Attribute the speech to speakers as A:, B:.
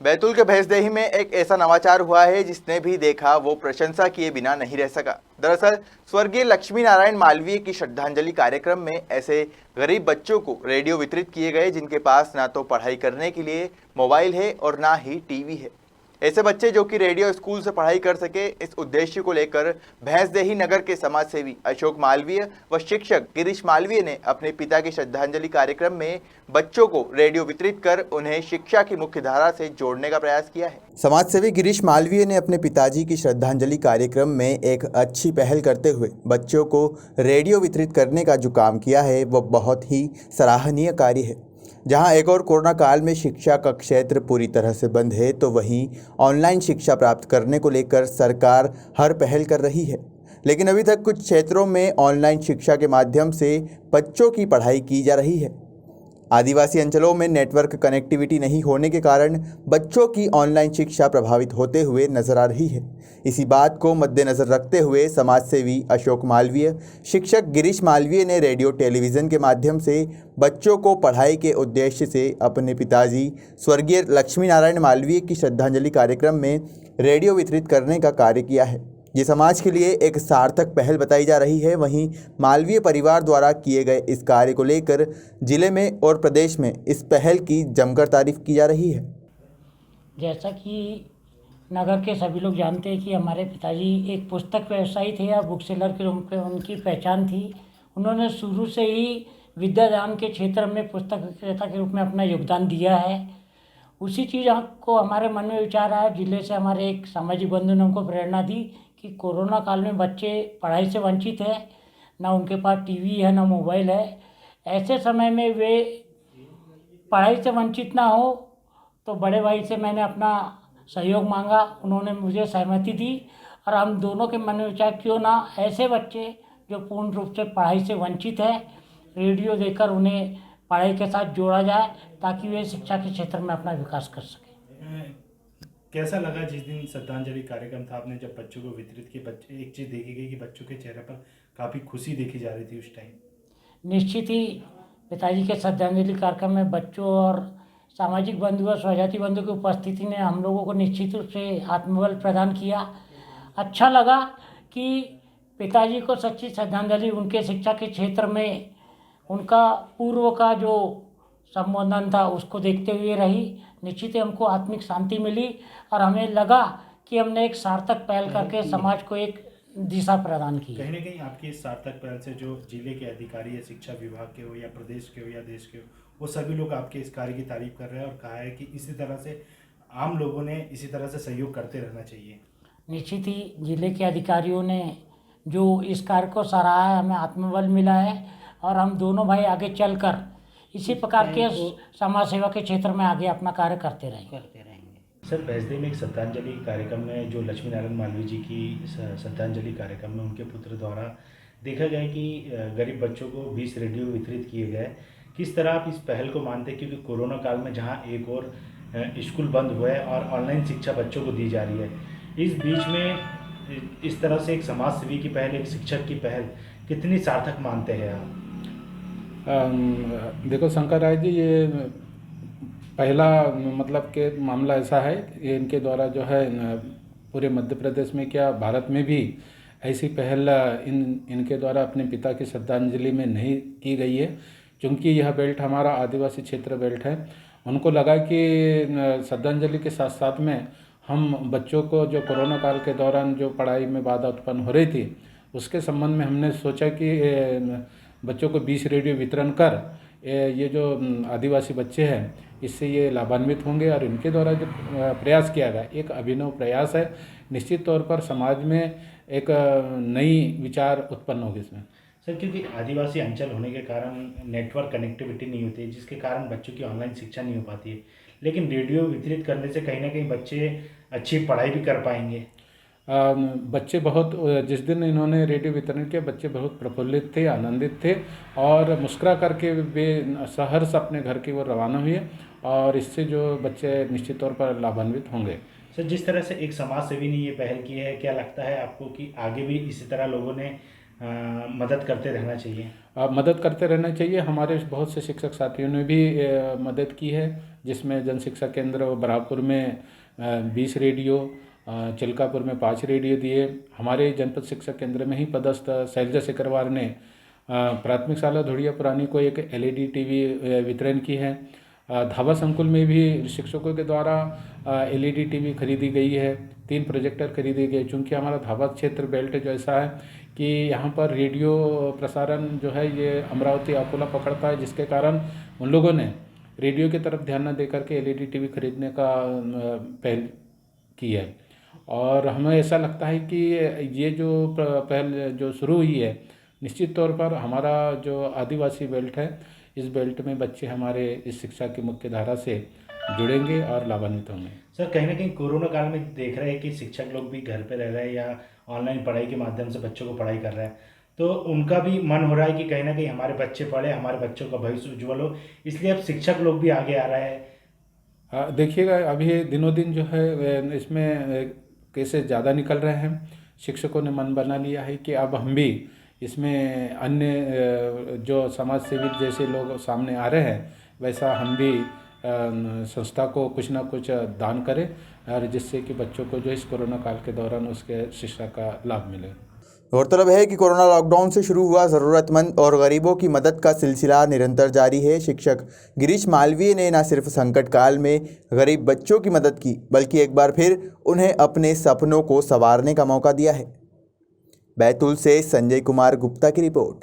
A: बैतूल के भैंसदेही में एक ऐसा नवाचार हुआ है जिसने भी देखा वो प्रशंसा किए बिना नहीं रह सका। दरअसल स्वर्गीय लक्ष्मी नारायण मालवीय की श्रद्धांजलि कार्यक्रम में ऐसे गरीब बच्चों को रेडियो वितरित किए गए जिनके पास ना तो पढ़ाई करने के लिए मोबाइल है और ना ही टीवी है। ऐसे बच्चे जो कि रेडियो स्कूल से पढ़ाई कर सके, इस उद्देश्य को लेकर भैंसदेही नगर के समाज सेवी अशोक मालवीय व शिक्षक गिरीश मालवीय ने अपने पिता के श्रद्धांजलि कार्यक्रम में बच्चों को रेडियो वितरित कर उन्हें शिक्षा की मुख्य धारा से जोड़ने का प्रयास किया है। समाज सेवी गिरीश मालवीय ने अपने पिताजी की श्रद्धांजलि कार्यक्रम में एक अच्छी पहल करते हुए बच्चों को रेडियो वितरित करने का जो काम किया है वह बहुत ही सराहनीय कार्य है। जहां एक और कोरोना काल में शिक्षा का क्षेत्र पूरी तरह से बंद है, तो वहीं ऑनलाइन शिक्षा प्राप्त करने को लेकर सरकार हर पहल कर रही है। लेकिन अभी तक कुछ क्षेत्रों में ऑनलाइन शिक्षा के माध्यम से बच्चों की पढ़ाई की जा रही है। आदिवासी अंचलों में नेटवर्क कनेक्टिविटी नहीं होने के कारण बच्चों की ऑनलाइन शिक्षा प्रभावित होते हुए नजर आ रही है। इसी बात को मद्देनजर रखते हुए समाज सेवी अशोक मालवीय, शिक्षक गिरीश मालवीय ने रेडियो टेलीविज़न के माध्यम से बच्चों को पढ़ाई के उद्देश्य से अपने पिताजी स्वर्गीय लक्ष्मी नारायण मालवीय की श्रद्धांजलि कार्यक्रम में रेडियो वितरित करने का कार्य किया है। ये समाज के लिए एक सार्थक पहल बताई जा रही है। वहीं मालवीय परिवार द्वारा किए गए इस कार्य को लेकर जिले में और प्रदेश में इस पहल की जमकर तारीफ की जा रही है।
B: जैसा कि नगर के सभी लोग जानते हैं कि हमारे पिताजी एक पुस्तक व्यवसायी थे या बुक सेलर के रूप में उनकी पहचान थी। उन्होंने शुरू से ही विद्यादान के क्षेत्र में पुस्तक विक्रेता के रूप में अपना योगदान दिया है। उसी चीज़ को हमारे मन में विचार आया। जिले से हमारे एक सामाजिक बंधु ने हमको प्रेरणा दी कि कोरोना काल में बच्चे पढ़ाई से वंचित हैं, ना उनके पास टीवी है ना मोबाइल है। ऐसे समय में वे पढ़ाई से वंचित ना हो, तो बड़े भाई से मैंने अपना सहयोग मांगा। उन्होंने मुझे सहमति दी और हम दोनों के मन में विचार क्यों ना ऐसे बच्चे जो पूर्ण रूप से पढ़ाई से वंचित है, रेडियो देकर उन्हें पढ़ाई के साथ जोड़ा जाए ताकि वे शिक्षा के क्षेत्र में अपना विकास कर सकें।
C: कैसा लगा जिस दिन श्रद्धांजलि कार्यक्रम था, आपने जब बच्चों को वितरित किए? बच्चे एक चीज़ देखी गई कि बच्चों के चेहरे पर काफ़ी खुशी देखी जा रही थी उस टाइम।
B: निश्चित ही पिताजी के श्रद्धांजलि कार्यक्रम में बच्चों और सामाजिक बंधु और स्वजाति बंधु की उपस्थिति ने हम लोगों को निश्चित रूप से आत्मबल प्रदान किया। अच्छा लगा कि पिताजी को सच्ची श्रद्धांजलि उनके शिक्षा के क्षेत्र में उनका पूर्व का जो संबोधन था उसको देखते हुए रही। निश्चित ही हमको आत्मिक शांति मिली और हमें लगा कि हमने एक सार्थक पहल करके समाज को एक दिशा प्रदान की।
C: कहीं ना कहीं आपकी इस सार्थक पहल से जो जिले के अधिकारी या शिक्षा विभाग के हो या प्रदेश के हो या देश के हो, वो सभी लोग आपके इस कार्य की तारीफ कर रहे हैं और कहा है कि इसी तरह से आम लोगों ने इसी तरह से सहयोग करते रहना चाहिए।
B: निश्चित ही जिले के अधिकारियों ने जो इस कार्य को सराहा है, हमें आत्मबल मिला है और हम दोनों भाई आगे चलकर इसी प्रकार के समाज सेवा के क्षेत्र में आगे अपना कार्य करते रहेंगे।
C: सर, भैंसदेही में एक श्रद्धांजलि कार्यक्रम में जो लक्ष्मी नारायण मालवीय जी की श्रद्धांजलि कार्यक्रम में उनके पुत्र द्वारा देखा गया कि गरीब बच्चों को 20 रेडियो वितरित किए गए। किस तरह आप इस पहल को मानते हैं, क्योंकि कोरोना काल में जहां एक और स्कूल बंद हुए और ऑनलाइन शिक्षा बच्चों को दी जा रही है, इस बीच में इस तरह से एक समाज सेवी की पहल, एक शिक्षक की पहल कितनी सार्थक मानते हैं आप?
D: देखो शंकर राय जी, ये पहला मतलब के मामला ऐसा है कि इनके द्वारा जो है पूरे मध्य प्रदेश में क्या भारत में भी ऐसी पहल इनके द्वारा अपने पिता की श्रद्धांजलि में नहीं की गई है। क्योंकि यह बेल्ट हमारा आदिवासी क्षेत्र बेल्ट है। उनको लगा कि श्रद्धांजलि के साथ साथ में हम बच्चों को जो कोरोना काल के दौरान जो पढ़ाई में बाधा उत्पन्न हो रही थी उसके संबंध में हमने सोचा कि बच्चों को 20 रेडियो वितरण कर ये जो आदिवासी बच्चे हैं इससे ये लाभान्वित होंगे और इनके द्वारा जो प्रयास किया गया एक अभिनव प्रयास है। निश्चित तौर पर समाज में एक नई विचार उत्पन्न होगी इसमें।
C: सर, क्योंकि आदिवासी अंचल होने के कारण नेटवर्क कनेक्टिविटी नहीं होती है, जिसके कारण बच्चों की ऑनलाइन शिक्षा नहीं हो पाती है। लेकिन रेडियो वितरित करने से कहीं ना कहीं बच्चे अच्छी पढ़ाई भी कर पाएंगे।
D: बच्चे बहुत, जिस दिन इन्होंने रेडियो वितरण किया बच्चे बहुत प्रफुल्लित थे, आनंदित थे और मुस्कुरा करके वे सहर्ष अपने घर की ओर रवाना हुए और इससे जो बच्चे निश्चित तौर पर लाभान्वित होंगे।
C: सर, जिस तरह से एक समाज सेवी ने ये पहल की है, क्या लगता है आपको कि आगे भी इसी तरह लोगों ने मदद करते रहना चाहिए?
D: मदद करते रहना चाहिए। हमारे बहुत से शिक्षक साथियों ने भी मदद की है, जिसमें जन शिक्षा केंद्र बराहपुर में 20 रेडियो, चिल्कापुर में 5 रेडियो दिए। हमारे जनपद शिक्षा केंद्र में ही पदस्थ शैलजा सिकरवार ने प्राथमिक शाला धुड़िया पुरानी को एक LED टीवी वितरण की है। धावा संकुल में भी शिक्षकों के द्वारा LED टीवी खरीदी गई है, 3 प्रोजेक्टर खरीदे गए। चूँकि हमारा धावा क्षेत्र बेल्ट जो ऐसा है कि यहाँ पर रेडियो प्रसारण जो है ये अमरावती अकोला पकड़ता है, जिसके कारण उन लोगों ने रेडियो की तरफ ध्यान न दे करके LED टीवी खरीदने का पहल की है। और हमें ऐसा लगता है कि ये जो पहल जो शुरू हुई है, निश्चित तौर पर हमारा जो आदिवासी बेल्ट है, इस बेल्ट में बच्चे हमारे इस शिक्षा की मुख्य धारा से जुड़ेंगे और लाभान्वित होंगे।
C: सर, कहीं ना कहीं कोरोना काल में देख रहे हैं कि शिक्षक लोग भी घर पे रह रहे हैं या ऑनलाइन पढ़ाई के माध्यम से बच्चों को पढ़ाई कर रहे हैं, तो उनका भी मन हो रहा है कि कहीं ना कहीं हमारे बच्चे पढ़े, हमारे बच्चों का भविष्य उज्ज्वल हो, इसलिए अब शिक्षक लोग भी आगे आ रहे हैं।
D: देखिएगा, अभी दिनों दिन जो है इसमें केसेस ज़्यादा निकल रहे हैं। शिक्षकों ने मन बना लिया है कि अब हम भी इसमें अन्य जो समाज सेवी जैसे लोग सामने आ रहे हैं, वैसा हम भी संस्था को कुछ ना कुछ दान करें, और जिससे कि बच्चों को जो इस कोरोना काल के दौरान उसके शिक्षा का लाभ मिले।
A: गौरतलब है कि कोरोना लॉकडाउन से शुरू हुआ ज़रूरतमंद और गरीबों की मदद का सिलसिला निरंतर जारी है। शिक्षक गिरीश मालवीय ने न सिर्फ संकट काल में गरीब बच्चों की मदद की, बल्कि एक बार फिर उन्हें अपने सपनों को संवारने का मौका दिया है। बैतूल से संजय कुमार गुप्ता की रिपोर्ट।